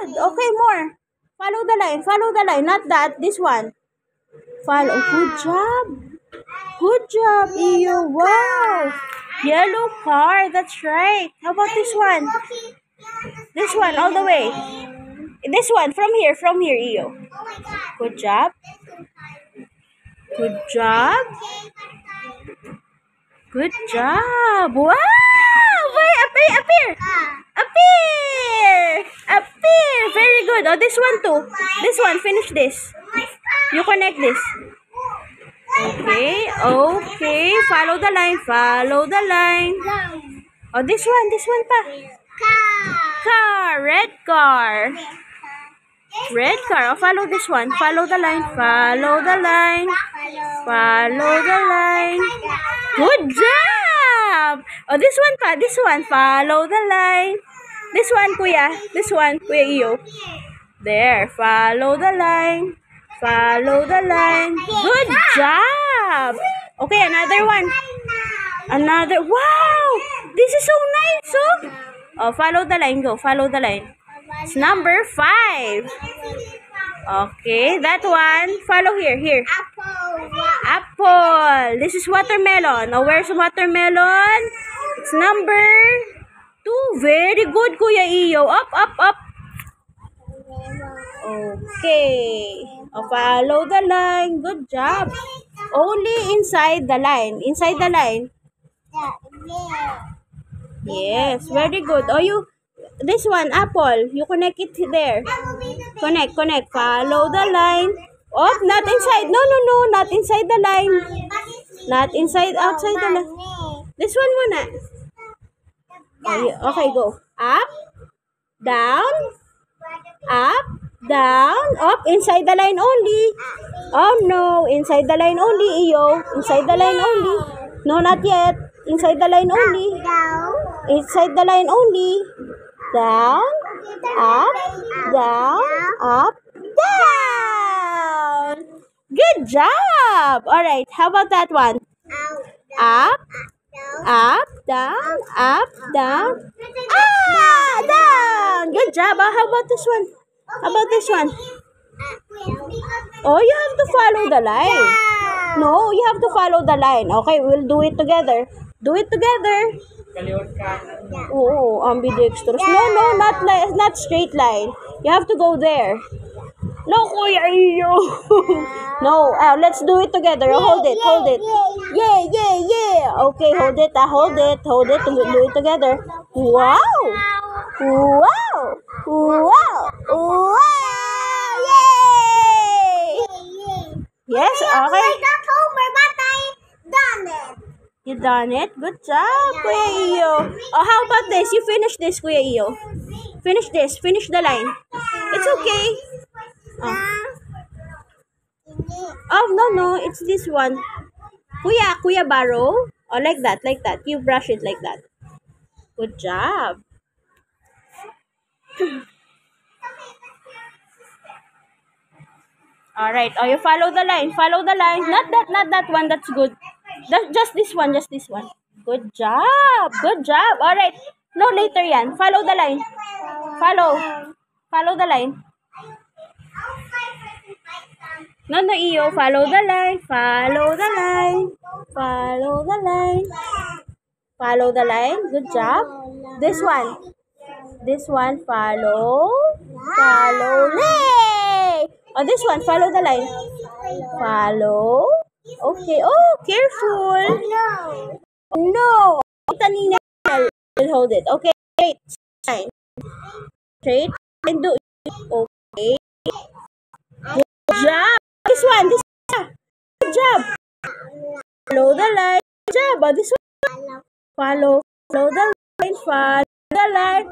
good. Okay, more. Follow the line. Follow the line. Not that. This one. Follow. Good job. Good job, Iyo. Wow. Yellow car. That's right. How about this one? This one, all the way. This one, from here, Iyo. Good job. Good job. Good job. Wow. Wait, appear. Appear. Very good. Oh, this one too. This one, finish this. You connect this. Okay. Follow the line. Oh, this one pa. Car. Red car. Oh, follow this one. Follow the line. Good job. Oh, this one pa. Follow the line. This one, Kuya Iyo. There. Follow the line. Good job. Okay, another one. Wow. This is so nice, oh. Follow the line. Go. Follow the line. It's number 5. Okay, that one. Follow here. Apple. This is watermelon. Oh, where's watermelon? It's number 2. Very good, Kuya Iyo. Up. Okay. Oh, follow the line. Good job. Only inside the line. Yes, very good. Oh, this one, apple. You connect it there. Connect. Follow the line. Oh, not inside. No. Not inside the line. Outside the line. This one muna. Okay, go. Up. Down. Up. Inside the line only. Oh, no. Inside the line only, Iyo. Inside the line only. No, not yet. Inside the line only. Down. Up. Down. Good job. All right. How about that one? Up. Down. Down. Good job. How about this one? Oh, you have to follow the line. No, you have to follow the line. Okay, we'll do it together. Oh, ambidextrous. No, not straight line. You have to go there. No, Kuya Iyo. No, let's do it together. Hold it. Yeah. Okay, hold it. Do it together. Wow. Yay! Yes, okay. You done it? Good job, Kuya Iyo. Oh, how about this? You finish this, Kuya Iyo. Finish this. Finish the line. It's okay. Oh, no. It's this one. Kuya Baro. Oh, like that. You brush it like that. Good job. All right. Oh, you follow the line. Not that one. That's good. Just this one. Good job. All right. No, later yan. Follow the line. Follow the line. No, Iyo. Follow the line. Good job. This one. Follow. Oh, this one. Follow the line. Follow. Okay. Oh, careful. No. Hold it. Okay. Straight. And do it. Okay. Good job. This one. Good job. Follow the line. Good job. This one. Follow the line.